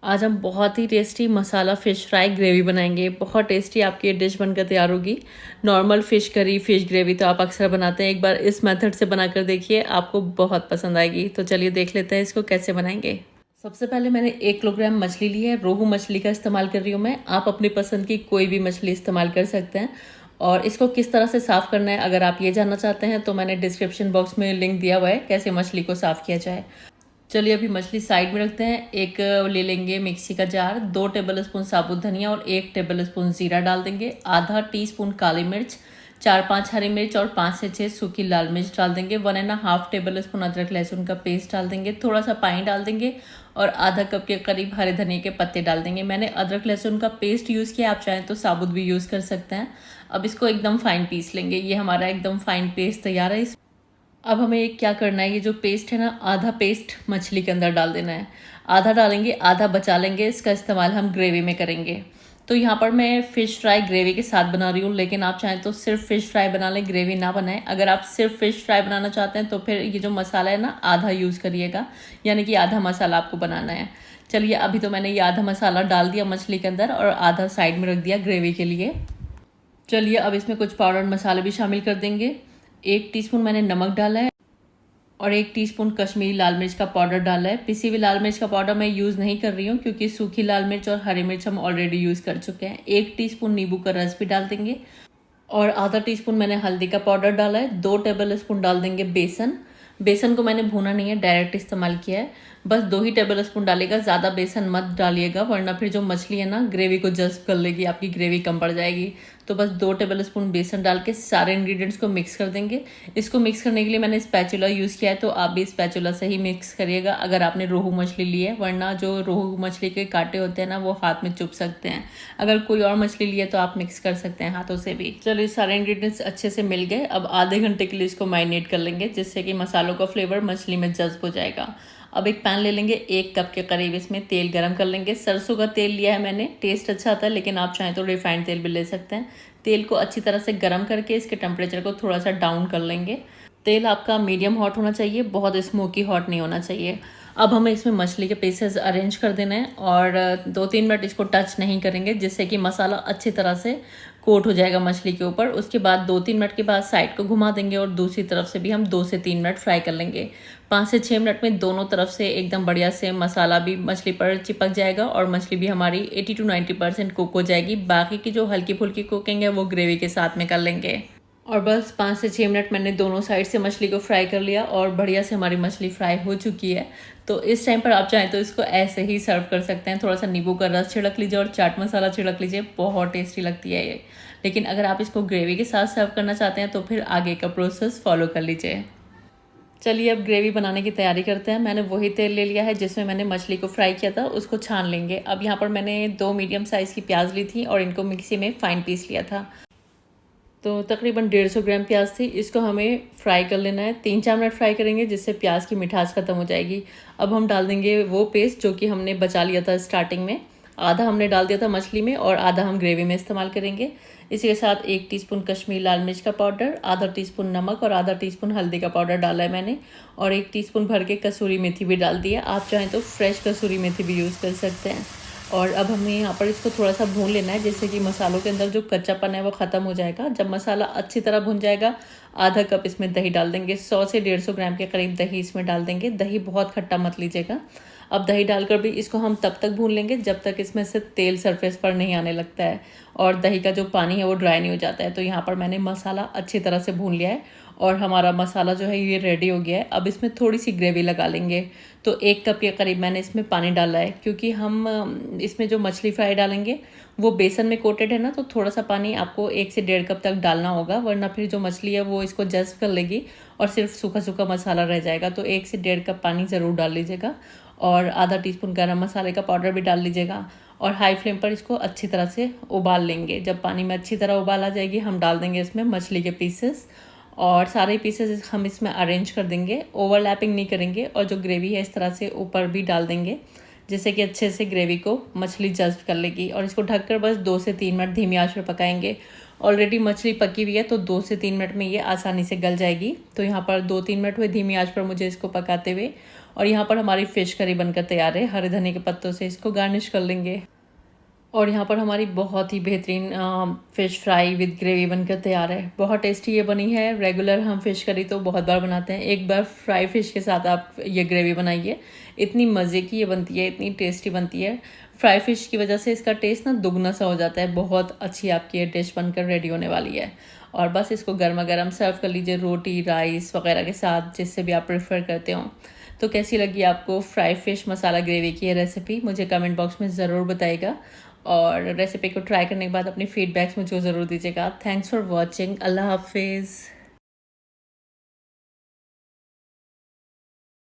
आज हम बहुत ही टेस्टी मसाला फ़िश फ्राई ग्रेवी बनाएंगे। बहुत टेस्टी आपकी ये डिश बनकर तैयार होगी। Normal fish curry, fish gravy तो आप अक्सर बनाते हैं। एक बार इस मेथड से बनाकर देखिए, आपको बहुत पसंद आएगी। तो चलिए देख लेते हैं इसको कैसे बनाएंगे। सबसे पहले मैंने 1 किलोग्राम मछली ली है। रोहू मछली का इस्तेमाल कर रही हूँ मैं। आप अपनी पसंद की कोई भी मछली इस्तेमाल कर सकते हैं। और इसको किस तरह से साफ़ करना है, अगर आप ये जानना चाहते हैं तो मैंने डिस्क्रिप्शन बॉक्स में लिंक दिया हुआ है कैसे मछली को साफ़ किया जाए। चलिए अभी मछली साइड में रखते हैं। एक ले लेंगे मिक्सी का जार, 2 टेबल स्पून साबुत धनिया और 1 टेबल स्पून जीरा डाल देंगे। आधा टीस्पून काली मिर्च, 4-5 हरी मिर्च और 5 से 6 सूखी लाल मिर्च डाल देंगे। 1.5 टेबल स्पून अदरक लहसुन का पेस्ट डाल देंगे। थोड़ा सा पानी डाल देंगे और आधा कप के करीब हरे धनिया के पत्ते डाल देंगे। मैंने अदरक लहसुन का पेस्ट यूज़ किया, आप चाहें तो साबुत भी यूज़ कर सकते हैं। अब इसको एकदम फाइन पीस लेंगे। ये हमारा एकदम फाइन पेस्ट तैयार है। अब हमें ये क्या करना है, ये जो पेस्ट है ना, आधा पेस्ट मछली के अंदर डाल देना है। आधा डालेंगे, आधा बचा लेंगे। इसका इस्तेमाल हम ग्रेवी में करेंगे। तो यहाँ पर मैं फ़िश फ्राई ग्रेवी के साथ बना रही हूँ, लेकिन आप चाहें तो सिर्फ फ़िश फ्राई बना लें, ग्रेवी ना बनाएं। अगर आप सिर्फ फ़िश फ्राई बनाना चाहते हैं तो फिर ये जो मसाला है ना, आधा यूज़ करिएगा, यानी कि आधा मसाला आपको बनाना है। चलिए अभी तो मैंने ये आधा मसाला डाल दिया मछली के अंदर और आधा साइड में रख दिया ग्रेवी के लिए। चलिए अब इसमें कुछ पाउडर मसाले भी शामिल कर देंगे। 1 टीस्पून मैंने नमक डाला है और 1 टीस्पून कश्मीरी लाल मिर्च का पाउडर डाला है। पिसी हुई लाल मिर्च का पाउडर मैं यूज़ नहीं कर रही हूँ, क्योंकि सूखी लाल मिर्च और हरी मिर्च हम ऑलरेडी यूज़ कर चुके हैं। 1 टीस्पून नींबू का रस भी डाल देंगे और आधा टीस्पून मैंने हल्दी का पाउडर डाला है। 2 टेबल स्पून डाल देंगे बेसन। बेसन को मैंने भूना नहीं है, डायरेक्ट इस्तेमाल किया है। बस 2 ही टेबल स्पून डालेगा, ज़्यादा बेसन मत डालिएगा, वरना फिर जो मछली है ना, ग्रेवी को जज्ब कर लेगी, आपकी ग्रेवी कम पड़ जाएगी। तो बस 2 टेबल स्पून बेसन डाल के सारे इंग्रेडिएंट्स को मिक्स कर देंगे। इसको मिक्स करने के लिए मैंने स्पैचुला यूज़ किया है, तो आप भी स्पैचुला से ही मिक्स करिएगा अगर आपने रोहू मछली ली है, वरना जो रोहू मछली के कांटे होते हैं ना, वो हाथ में चुभ सकते हैं। अगर कोई और मछली ली है तो आप मिक्स कर सकते हैं हाथों से भी। चलिए सारे इंग्रेडिएंट्स अच्छे से मिल गए। अब आधे घंटे के लिए इसको मैरिनेट कर लेंगे, जिससे कि मसालों का फ्लेवर मछली में जज्ब हो जाएगा। अब एक पैन ले लेंगे, 1 कप के करीब इसमें तेल गरम कर लेंगे। सरसों का तेल लिया है मैंने, टेस्ट अच्छा आता है, लेकिन आप चाहें तो रिफाइंड तेल भी ले सकते हैं। तेल को अच्छी तरह से गरम करके इसके टेम्परेचर को थोड़ा सा डाउन कर लेंगे। तेल आपका मीडियम हॉट होना चाहिए, बहुत स्मोकी हॉट नहीं होना चाहिए। अब हमें इसमें मछली के पीसेस अरेंज कर देना है और 2-3 मिनट इसको टच नहीं करेंगे, जिससे कि मसाला अच्छी तरह से कोट हो जाएगा मछली के ऊपर। उसके बाद 2-3 मिनट के बाद साइड को घुमा देंगे और दूसरी तरफ से भी हम 2 से 3 मिनट फ्राई कर लेंगे। 5 से 6 मिनट में दोनों तरफ से एकदम बढ़िया से मसाला भी मछली पर चिपक जाएगा और मछली भी हमारी 80 to 90% कुक हो जाएगी। बाकी की जो हल्की फुल्की कुकिंग है वो ग्रेवी के साथ में कर लेंगे। और बस 5 से 6 मिनट मैंने दोनों साइड से मछली को फ्राई कर लिया और बढ़िया से हमारी मछली फ्राई हो चुकी है। तो इस टाइम पर आप चाहें तो इसको ऐसे ही सर्व कर सकते हैं। थोड़ा सा नींबू का रस छिड़क लीजिए और चाट मसाला छिड़क लीजिए, बहुत टेस्टी लगती है ये। लेकिन अगर आप इसको ग्रेवी के साथ सर्व करना चाहते हैं तो फिर आगे का प्रोसेस फॉलो कर लीजिए। चलिए अब ग्रेवी बनाने की तैयारी करते हैं। मैंने वही तेल ले लिया है जिसमें मैंने मछली को फ्राई किया था, उसको छान लेंगे। अब यहाँ पर मैंने 2 मीडियम साइज़ की प्याज ली थी और इनको मिक्सी में फाइन पीस लिया था। तो तकरीबन 150 ग्राम प्याज थी। इसको हमें फ्राई कर लेना है, 3-4 मिनट फ्राई करेंगे, जिससे प्याज की मिठास ख़त्म हो जाएगी। अब हम डाल देंगे वो पेस्ट जो कि हमने बचा लिया था स्टार्टिंग में। आधा हमने डाल दिया था मछली में और आधा हम ग्रेवी में इस्तेमाल करेंगे। इसी के साथ 1 टीस्पून कश्मीरी लाल मिर्च का पाउडर, आधा टीस्पून नमक और आधा टीस्पून हल्दी का पाउडर डाला है मैंने, और 1 टीस्पून भर के कसूरी मेथी भी डाल दी है। आप चाहें तो फ्रेश कसूरी मेथी भी यूज़ कर सकते हैं। और अब हमें यहाँ पर इसको थोड़ा सा भून लेना है, जिससे कि मसालों के अंदर जो कच्चापन है वो ख़त्म हो जाएगा। जब मसाला अच्छी तरह भुन जाएगा, आधा कप इसमें दही डाल देंगे। 100 से 150 ग्राम के करीब दही इसमें डाल देंगे। दही बहुत खट्टा मत लीजिएगा। अब दही डालकर भी इसको हम तब तक भून लेंगे जब तक इसमें से तेल सरफेस पर नहीं आने लगता है और दही का जो पानी है वो ड्राई नहीं हो जाता है। तो यहाँ पर मैंने मसाला अच्छी तरह से भून लिया है और हमारा मसाला जो है ये रेडी हो गया है। अब इसमें थोड़ी सी ग्रेवी लगा लेंगे। तो 1 कप के करीब मैंने इसमें पानी डाला है, क्योंकि हम इसमें जो मछली फ्राई डालेंगे वो बेसन में कोटेड है ना, तो थोड़ा सा पानी आपको 1 से 1.5 कप तक डालना होगा, वरना फिर जो मछली है वो इसको जज्ब कर लेगी और सिर्फ सूखा सूखा मसाला रह जाएगा। तो 1 से 1.5 कप पानी ज़रूर डाल लीजिएगा और आधा टीस्पून गरम मसाले का पाउडर भी डाल लीजिएगा और हाई फ्लेम पर इसको अच्छी तरह से उबाल लेंगे। जब पानी में अच्छी तरह उबाल आ जाएगी, हम डाल देंगे इसमें मछली के पीसेस और सारे पीसेस हम इसमें अरेंज कर देंगे। ओवरलैपिंग नहीं करेंगे और जो ग्रेवी है इस तरह से ऊपर भी डाल देंगे, जिससे कि अच्छे से ग्रेवी को मछली जज्ब कर लेगी। और इसको ढककर बस 2 से 3 मिनट धीमी आंच पर पकाएंगे। ऑलरेडी मछली पकी हुई है तो 2 से 3 मिनट में ये आसानी से गल जाएगी। तो यहाँ पर 2-3 मिनट हुए धीमी आंच पर मुझे इसको पकाते हुए, और यहाँ पर हमारी फ़िश करी बनकर तैयार है। हरे धनिया के पत्तों से इसको गार्निश कर लेंगे। और यहाँ पर हमारी बहुत ही बेहतरीन फ़िश फ्राई विद ग्रेवी बनकर तैयार है। बहुत टेस्टी ये बनी है। रेगुलर हम फ़िश करी तो बहुत बार बनाते हैं, एक बार फ्राई फ़िश के साथ आप ये ग्रेवी बनाइए, इतनी मज़े की ये बनती है, इतनी टेस्टी बनती है। फ्राई फ़िश की वजह से इसका टेस्ट ना दुगना सा हो जाता है। बहुत अच्छी आपकी ये डिश बनकर रेडी होने वाली है। और बस इसको गर्मा गर्म सर्व कर लीजिए रोटी, राइस वगैरह के साथ, जिससे भी आप प्रेफर करते हो। तो कैसी लगी आपको फ्राई फ़िश मसाला ग्रेवी की ये रेसिपी, मुझे कमेंट बॉक्स में ज़रूर बताइएगा। और रेसिपी को ट्राई करने के बाद अपनी फीडबैक्स मुझे ज़रूर दीजिएगा। Thanks for watching. अल्लाह हाफिज़।